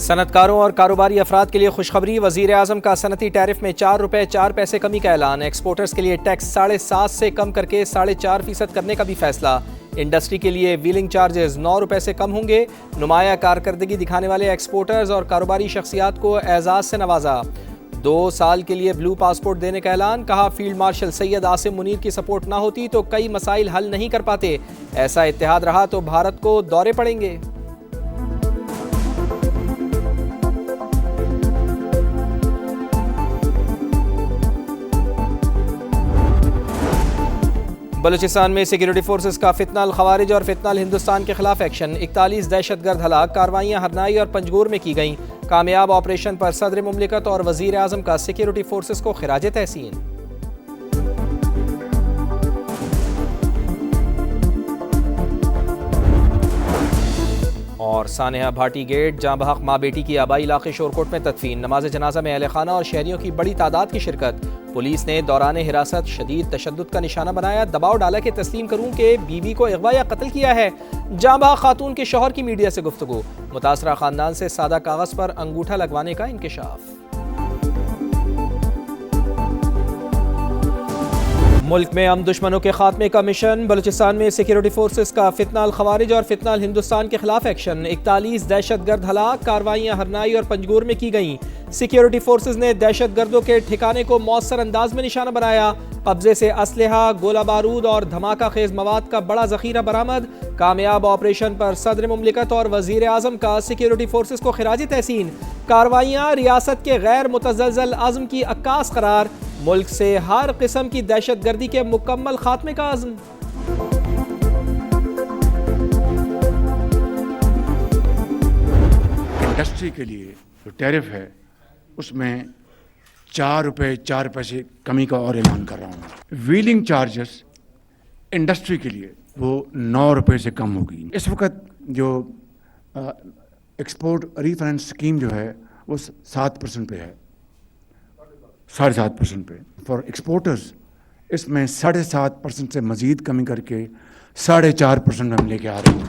सनतकारों और कारोबारी अफराद के लिए खुशखबरी। वज़ीर आज़म का सनती टैरिफ में 4 रुपये 4 पैसे कमी का ऐलान। एक्सपोर्टर्स के लिए टैक्स 7.5 से कम करके 4.5% करने का भी फैसला। इंडस्ट्री के लिए व्हीलिंग चार्जेस 9 रुपये से कम होंगे। नुमाया कारकर्दगी दिखाने वाले एक्सपोर्टर्स और कारोबारी शख्सियात को एजाज़ से नवाजा। 2 साल के लिए ब्लू पासपोर्ट देने का ऐलान। कहा, फील्ड मार्शल सैयद आसिम मुनीर की सपोर्ट ना होती तो कई मसाइल हल नहीं कर पाते। ऐसा इत्तेहाद रहा तो भारत को दौरे पड़ेंगे। बलूचिस्तान में सिक्योरिटी फोर्सेस का फितनाल खवारिज और फितनाल हिंदुस्तान के खिलाफ एक्शन। 41 दहशतगर्द हलाक। कार्रवाइयाँ हरनाई और पंजगूर में की गईं। कामयाब ऑपरेशन पर सदर मुमलिकत और वजीर आज़म का सिक्योरिटी फोर्सेस को खिराज तहसीन। और सानेहा भाटी गेट जहाँ बहक माँ बेटी की आबाई इलाके शोरकोट में तदफीन। नमाज जनाजा में अहले खाना और शहरियों की बड़ी तादाद की शिरकत। पुलिस ने दौरान हिरासत शदीद तशद्दुद का निशाना बनाया। दबाव डाला कि तस्लीम करूं कि बीवी को अगवा या कत्ल किया है। जहाँ बहक खातून के शौहर की मीडिया से गुफ्तगू। मुतासरा खानदान से सादा कागज पर अंगूठा लगवाने का इंकशाफ। मुल्क में अमन दुश्मनों के खात्मे का मिशन। बलूचिस्तान में सिक्योरिटी फोर्सेस का फितनाल खवारिज और फितनाल हिंदुस्तान के खिलाफ एक्शन। 41 दहशतगर्द हलाक। कार्रवाइयाँ हरनाई और पंजगूर में की गईं। सिक्योरिटी फोर्सेस ने दहशतगर्दों के ठिकाने को मौसर अंदाज में निशाना बनाया। कब्जे से असलहा, गोला बारूद और धमाका खेज मवाद का बड़ा जखीरा बरामद। कामयाब ऑपरेशन पर सदर मुमलिकत और वजीर आज़म का सिक्योरिटी फोर्सेस को खिराज तहसीन। कार्रवाइयाँ रियासत के गैर मुतज़लज़ल आज़म की अक्कास करार। मुल्क से हर किस्म की दहशतगर्दी के मुकम्मल खात्मे का आज़म। इंडस्ट्री के लिए जो टैरिफ है उसमें 4 रुपये 4 पैसे कमी का और ऐलान कर रहा हूँ। व्हीलिंग चार्जेस इंडस्ट्री के लिए वो 9 रुपये से कम होगी। इस वक्त जो एक्सपोर्ट रीफाइनेंस स्कीम जो है वो 7% पे है, 7.5% पे। फॉर एक्सपोर्टर्स इसमें 7.5% से मज़ीद कमी करके 4.5% में हम लेके आ रहे हैं।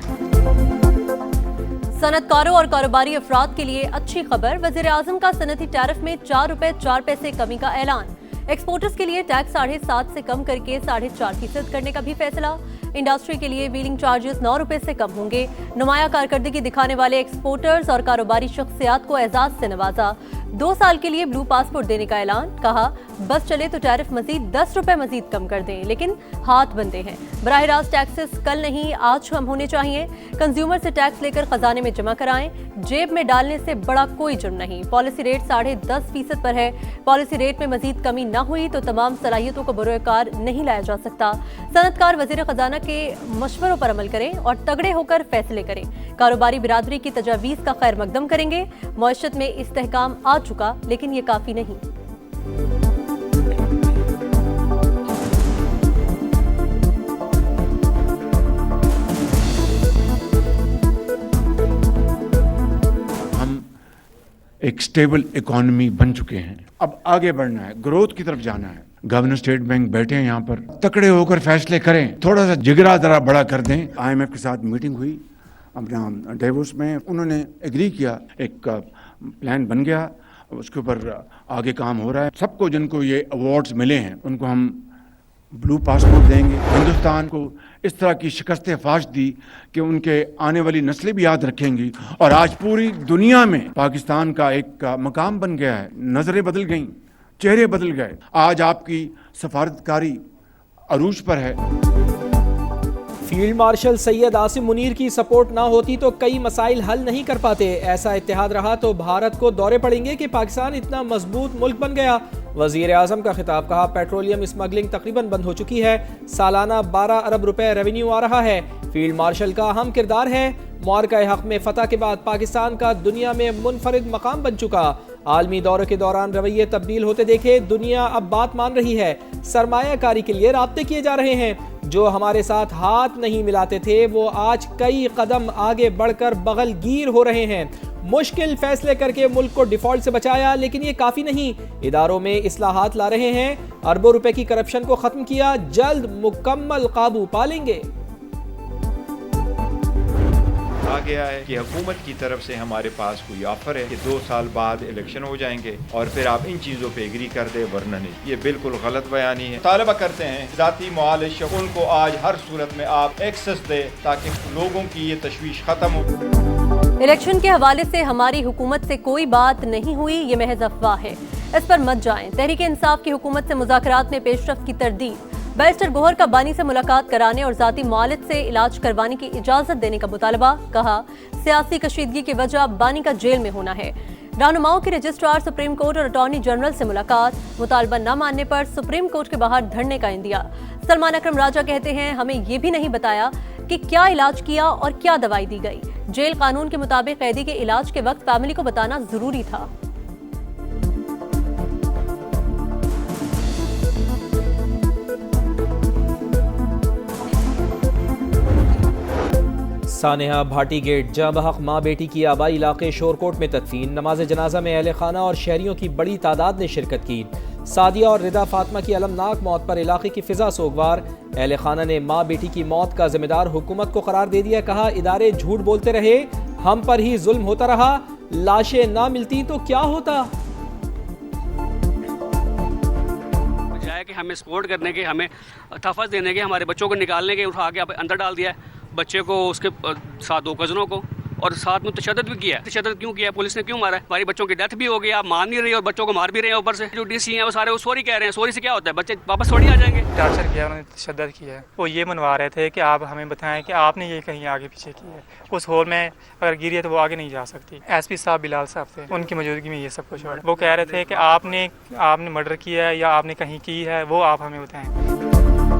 सनतकारों और कारोबारी अफराद के लिए अच्छी खबर। वज़ीर आज़म का सनती टैरिफ में 4 रुपये 4 पैसे कमी का ऐलान। एक्सपोर्टर्स के लिए टैक्स 7.5 से कम करके 4.5% करने का भी फैसला। इंडस्ट्री के लिए व्हीलिंग चार्जेस 9 रुपये से कम होंगे। नुमाया कारकर्दगी दिखाने वाले एक्सपोर्टर्स और कारोबारी शख्सियात को एजाज से नवाजा। 2 साल के लिए ब्लू पासपोर्ट देने का ऐलान। कहा, बस चले तो टैरिफ मजीद 10 रुपये मजीद कम कर दें, लेकिन हाथ बंधे हैं। बराह रास्त टैक्सेस कल नहीं आज कम होने चाहिए। कंज्यूमर से टैक्स लेकर खजाने में जमा कराएं। जेब में डालने से बड़ा कोई जुर्म नहीं। पॉलिसी रेट 10.5% पर है। पॉलिसी रेट में मजीद कमी न हुई तो तमाम सलाहियतों को बरोकार नहीं लाया जा सकता। सनतकार वजीर खजाना के मशवरों पर अमल करें और तगड़े होकर फैसले करें। कारोबारी बिरादरी की तजावीज़ का खैर मकदम करेंगे। मईशत में इस्तेहकाम आ चुका, लेकिन ये काफी नहीं। हम एक स्टेबल इकोनॉमी बन चुके हैं। अब आगे बढ़ना है, ग्रोथ की तरफ जाना है। गवर्नर स्टेट बैंक बैठे हैं यहाँ पर, तकड़े होकर फैसले करें। थोड़ा सा जिगरा जरा बड़ा कर दें। IMF के साथ मीटिंग हुई अपना डेवोस में, उन्होंने एग्री किया, एक प्लान बन गया, उसके ऊपर आगे काम हो रहा है। सबको जिनको ये अवार्ड्स मिले हैं उनको हम ब्लू पासपोर्ट देंगे। हिंदुस्तान को इस तरह की शिकस्त फाश दी कि उनके आने वाली नस्लें भी याद रखेंगी। और आज पूरी दुनिया में पाकिस्तान का एक मकाम बन गया है। नजरें बदल गईं, चेहरे बदल गए। आज आपकी सफारतकारी अरूज पर है। फील्ड मार्शल सैयद आसिम मुनीर की सपोर्ट ना होती तो कई मसाइल हल नहीं कर पाते। ऐसा इत्तेहाद रहा तो भारत को दौरे पड़ेंगे कि पाकिस्तान इतना मजबूत मुल्क बन गया। वजीर आज़म का खिताब। कहा, पेट्रोलियम स्मगलिंग तकरीबन बंद हो चुकी है। सालाना 12 अरब रुपए रेवेन्यू आ रहा है। फील्ड मार्शल का अहम किरदार है। मुआरका हक में फतह के बाद पाकिस्तान का दुनिया में मुनफरिद मकाम बन चुका। आलमी दौरे के दौरान रवैये तब्दील होते देखे दुनिया अब बात मान रही है। सरमायाकारी के लिए राब्ते किए जा रहे हैं। जो हमारे साथ हाथ नहीं मिलाते थे वो आज कई कदम आगे बढ़कर बगलगीर हो रहे हैं। मुश्किल फैसले करके मुल्क को डिफॉल्ट से बचाया, लेकिन ये काफी नहीं। इदारों में इस्लाहात ला रहे हैं। अरबों रुपए की करप्शन को खत्म किया। जल्द मुकम्मल काबू पा लेंगे। कहा गया है कि हुकूमत की तरफ से हमारे पास कोई ऑफर है कि 2 साल बाद इलेक्शन हो जाएंगे और फिर आप इन चीज़ों पे एग्री कर दे, वरना नहीं। ये बिल्कुल गलत बयानी है। तालबा करते हैं जाती मुआलिश उनको आज हर सूरत में आप एक्सेस दे ताकि लोगों की ये तशवीश खत्म हो। इलेक्शन के हवाले से हमारी हुकूमत से कोई बात नहीं हुई, ये महज अफवाह है, इस पर मत जाएं। तहरीक इंसाफ की हुकूमत से मुज़ाकरात में पेशरफ्त की तरदीद। बैरिस्टर गोहर का बानी से मुलाकात कराने और जाती मुआलिज से इलाज करवाने की इजाजत देने का मुतालबा। कहा, सियासी कशीदगी की वजह बानी का जेल में होना है। रहनुमाओं के रजिस्ट्रार सुप्रीम कोर्ट और अटॉर्नी जनरल से मुलाकात। मुतालबा न मानने पर सुप्रीम कोर्ट के बाहर धरने का इंदिया। सलमान अकरम राजा कहते हैं, हमें ये भी नहीं बताया कि क्या इलाज किया और क्या दवाई दी गई। जेल कानून के मुताबिक कैदी के इलाज के वक्त फैमिली को बताना जरूरी था। सानेहा भाटी गेट जहाँ बहक माँ बेटी की आबाई इलाके शोरकोट में तदफीन। नमाज जनाजा में अहले खाना और शहरियों की बड़ी तादाद ने शिरकत की। सादिया और रिदा फातिमा की अलमनाक मौत पर इलाके की फिजा सोगवार। अहले खाना ने माँ बेटी की मौत का जिम्मेदार हुकूमत को करार दे दिया। कहा, इदारे झूठ बोलते रहे, हम पर ही जुल्म होता रहा, लाशें ना मिलती तो क्या होता। बजाय कि हमें सपोर्ट करने के, हमें तहफ़्फ़ुज़ देने के, हमारे बच्चों को निकालने के उठा के अंदर डाल दिया है। बच्चे को, उसके साथ 2 कज़नों को, और साथ में तशद्दुद भी किया है। तशद्दुद क्यों किया? पुलिस ने क्यों मारा है? हमारी बच्चों की डेथ भी हो गई, आप मान नहीं रही और बच्चों को मार भी रहे हैं। ऊपर से जो डीसी हैं वो सारे वो सॉरी कह रहे हैं। सॉरी से क्या होता है? बच्चे वापस थोड़ी आ जाएंगे। टार्चर किया, उन्होंने तशद्दुद किया है। वो ये मनवा रहे थे कि आप हमें बताएं कि आपने ये कहीं आगे पीछे किया है। उस होल में अगर गिरी है तो वो आगे नहीं जा सकती। एसपी साहब बिलाल साहब थे, उनकी मौजूदगी में ये सब कुछ हो रहा है। वो कह रहे थे कि आपने मर्डर किया है या आपने कहीं की है, वो आप हमें बताएं।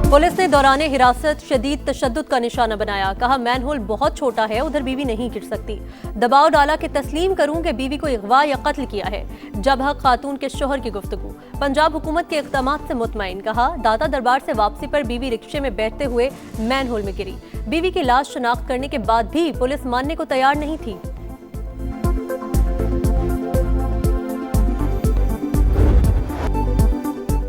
पुलिस ने दौरान हिरासत शदीद तशद्दुद का निशाना बनाया। कहा, मैनहोल बहुत छोटा है, उधर बीवी नहीं गिर सकती। दबाव डाला कि तस्लीम करूं कि बीवी को अगवा या कत्ल किया है। जब हक खातून के शोहर की गुफ्तगू। पंजाब हुकूमत के इक़दामात से मुतमईन। कहा, दाता दरबार से वापसी पर बीवी रिक्शे में बैठते हुए मैनहोल में गिरी। बीवी की लाश शनाख्त करने के बाद भी पुलिस मानने को तैयार नहीं थी।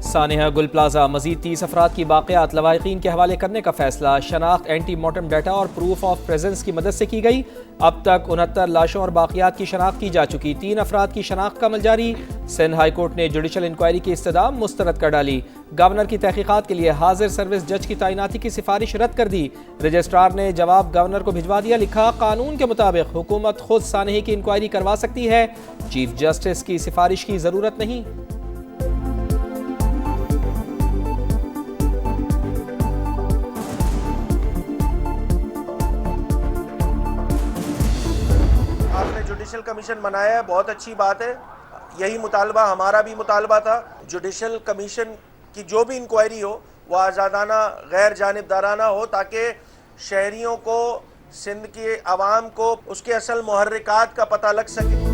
सानेहा गुल प्लाजा मजीद 30 अफराद की बाक़ियात लवाहिकीन के हवाले करने का फैसला। शनाख्त एंटी मोर्टम डाटा और प्रूफ ऑफ प्रेजेंस की मदद से की गई। अब तक 69 लाशों और बाक़ियात की शनाख्त की जा चुकी। 3 अफराद की शनाख्त का अमल जारी। सिंध हाई कोर्ट ने जुडिशल इंक्वायरी की इस्तदाम मुस्तरद कर डाली। गवर्नर की तहकीकात के लिए हाजिर सर्विस जज की तैनाती की सिफारिश रद्द कर दी। रजिस्ट्रार ने जवाब गवर्नर को भिजवा दिया। लिखा, कानून के मुताबिक हुकूमत खुद सानेही की इंक्वायरी करवा सकती है, चीफ जस्टिस की सिफारिश की जरूरत नहीं। जुडिशल कमीशन बनाया है, बहुत अच्छी बात है। यही मुतालबा हमारा भी मुतालबा था। जुडिशल कमीशन की जो भी इंक्वायरी हो वो आज़ादाना, गैर जानिबदाराना हो, ताकि शहरियों को, सिंध के अवाम को उसके असल मुहर्रिकात का पता लग सके।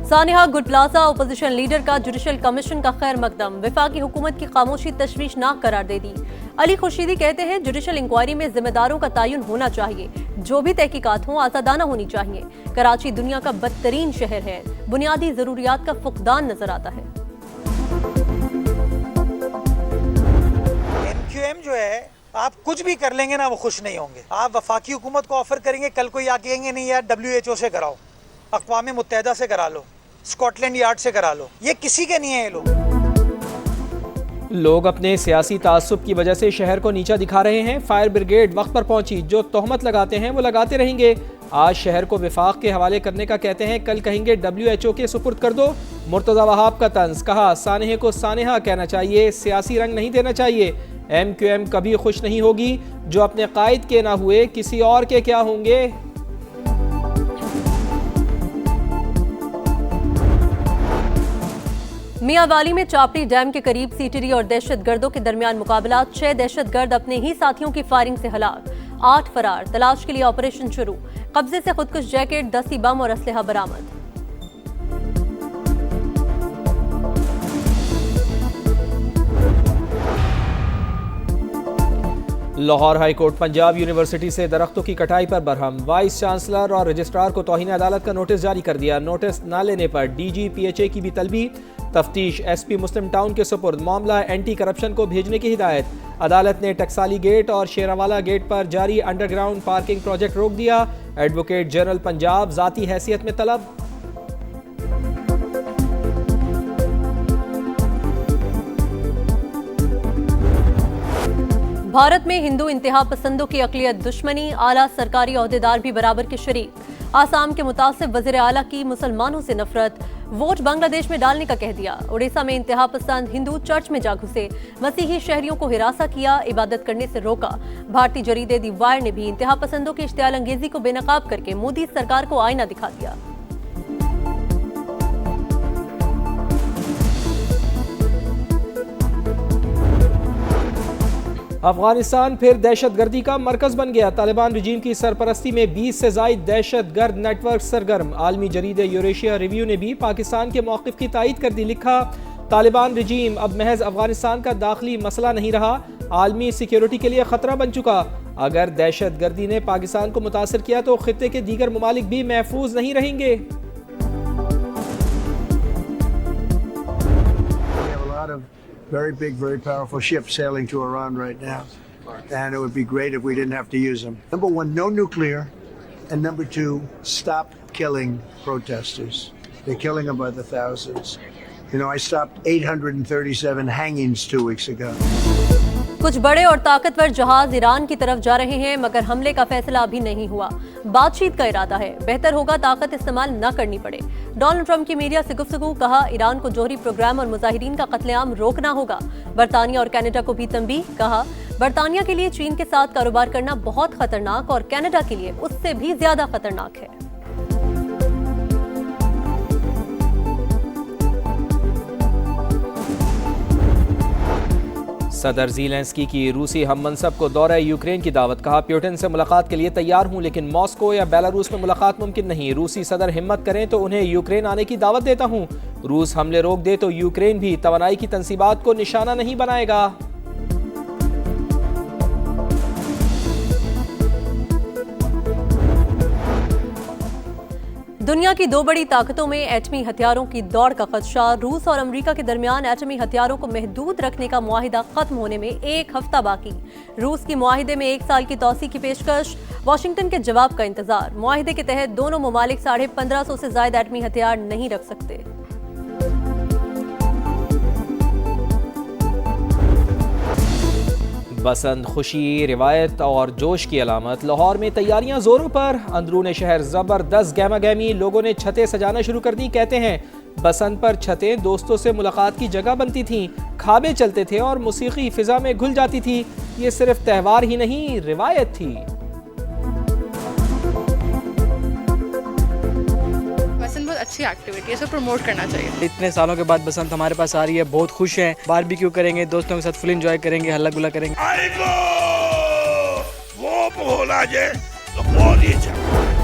सानेहा गुल प्लाजा अपोजिशन लीडर का जुडिशल कमीशन का खैर मकदम। वफाकी हुकूमत की खामोशी तशवीशनाक करार दे दी। अली खुर्शीदी कहते हैं, जुडिशल इंक्वायरी में जिम्मेदारों का तयन होना चाहिए। जो भी तहकीकात हो आज़ादाना होनी चाहिए। कराची दुनिया का बदतरीन शहर है, बुनियादी जरूरियात का फुकदान नजर आता है। MQM जो है, आप कुछ भी कर लेंगे ना, वो खुश नहीं होंगे। आप वफाकी हुकूमत को ऑफर करेंगे, कल कोई आके कहेंगे नहीं यार WHO से कराओ, अक़वाम मुत्तहिदा से करा लो, स्कॉटलैंड यार्ड से करा लो। ये किसी के नहीं है। ये लोग अपने सियासी तासुब की वजह से शहर को नीचा दिखा रहे हैं। फायर ब्रिगेड वक्त पर पहुंची। जो तोहमत लगाते हैं वो लगाते रहेंगे। आज शहर को विफाक के हवाले करने का कहते हैं, कल कहेंगे WHO के सुपुर्द कर दो। मुर्तज़ा वहाब का तंज। कहा, सानेहे को सानेहा कहना चाहिए, सियासी रंग नहीं देना चाहिए। MQM कभी खुश नहीं होगी। जो अपने कायद के ना हुए किसी और के क्या होंगे। मियांवाली में चापड़ी डैम के करीब सीटीरी और दहशतगर्दों के दरमियान मुकाबला। 6 दहशतगर्द अपने ही साथियों की फायरिंग से हलाक, 8 फरार। तलाश के लिए ऑपरेशन शुरू। कब्जे से खुदकुश जैकेट, 10 बम और असलहा बरामद। Lahore high court Punjab university से दरख्तों की कटाई पर बरहम। वाइस चांसलर और रजिस्ट्रार को तौहीन अदालत का नोटिस जारी कर दिया। नोटिस न लेने पर DG PHA की भी तलबी। तफ्तीश SP मुस्लिम टाउन के सुपुर्द। मामला एंटी करप्शन को भेजने की हिदायत। अदालत ने टकसाली गेट और शेरावाला गेट पर जारी अंडरग्राउंड पार्किंग प्रोजेक्ट रोक दिया। एडवोकेट जनरल पंजाब ज़ाती हैसियत में तलब। भारत में हिंदू इंतहा पसंदों की अक़लियत दुश्मनी, आला सरकारी ओहदेदार भी बराबर के शरीक। आसाम के मुतासिब वज़ीर आला की मुसलमानों से नफरत, वोट बांग्लादेश में डालने का कह दिया। उड़ीसा में इंतहा पसंद हिंदू चर्च में जा घुसे, मसीही शहरियों को हिरासा किया, इबादत करने से रोका। भारतीय जरीदे दी वायर ने भी इंतहा पसंदों की इश्तियाल अंगेजी को बेनकाब करके मोदी सरकार को आईना दिखा दिया। अफगानिस्तान फिर दहशतगर्दी का मरकज बन गया। तालिबान रजीम की सरपरस्ती में 20 से ज़ायद दहशतगर्द नेटवर्क सरगर्म। आलमी जरीदे यूरेशिया रिव्यू ने भी पाकिस्तान के मौक़िफ़ की तायीद कर दी। लिखा, तालिबान रजीम अब महज अफगानिस्तान का दाखिली मसला नहीं रहा, आलमी सिक्योरिटी के लिए ख़तरा बन चुका। अगर दहशतगर्दी ने पाकिस्तान को मुतासर किया तो ख़ित्ते के दीगर ममालिक भी महफूज नहीं रहेंगे। Very big, very powerful ships sailing to Iran right now. And it would be great if we didn't have to use them. Number one, no nuclear. And number two, stop killing protesters. They're killing them by the thousands. You know, I stopped 837 hangings 2 weeks ago. कुछ बड़े और ताकतवर जहाज Iran की तरफ जा रहे हैं, मगर हमले का फैसला अभी नहीं हुआ। बातचीत का इरादा है, बेहतर होगा ताकत इस्तेमाल न करनी पड़े। डोनाल्ड ट्रंप की मीडिया से गुफ्तगू, कहा ईरान को जोहरी प्रोग्राम और मुजाहिरीन का कत्लेआम रोकना होगा। बरतानिया और कनाडा को भी तंबीह, कहा बरतानिया के लिए चीन के साथ कारोबार करना बहुत खतरनाक और कनाडा के लिए उससे भी ज्यादा खतरनाक है। सदर ज़ेलेंस्की की रूसी हम मनसब को दौरा यूक्रेन की दावत। कहा, प्यूटिन से मुलाकात के लिए तैयार हूं, लेकिन मॉस्को या बेलारूस में मुलाकात मुमकिन नहीं। रूसी सदर हिम्मत करें तो उन्हें यूक्रेन आने की दावत देता हूं। रूस हमले रोक दे तो यूक्रेन भी तवानाई की तंसीबात को निशाना नहीं बनाएगा। दुनिया की दो बड़ी ताकतों में एटमी हथियारों की दौड़ का खदशा। रूस और अमेरिका के दरमियान एटमी हथियारों को महदूद रखने का मुआहिदा खत्म होने में 1 हफ्ता बाकी। रूस की मुआहिदे में 1 साल की तौसी की पेशकश, वाशिंगटन के जवाब का इंतजार। मुआहिदे के तहत दोनों ममालिक 1550 से ज्यादा एटमी हथियार नहीं रख सकते। बसंत, खुशी, रिवायत और जोश की अलामत। लाहौर में तैयारियां जोरों पर। अंदरून शहर जबरदस्त गहमा गहमी, लोगों ने छतें सजाना शुरू कर दी। कहते हैं बसंत पर छतें दोस्तों से मुलाकात की जगह बनती थीं, खाबे चलते थे और मौसीकी फिजा में घुल जाती थी। ये सिर्फ त्यौहार ही नहीं, रिवायत थी। बसंत बहुत अच्छी एक्टिविटी है, इसे प्रमोट करना चाहिए। इतने सालों के बाद बसंत हमारे पास आ रही है, बहुत खुश हैं। बारबेक्यू करेंगे, दोस्तों के साथ फुल एंजॉय करेंगे, हल्ला गुल्ला करेंगे। वो बोला जे तो बहुत ही अच्छा।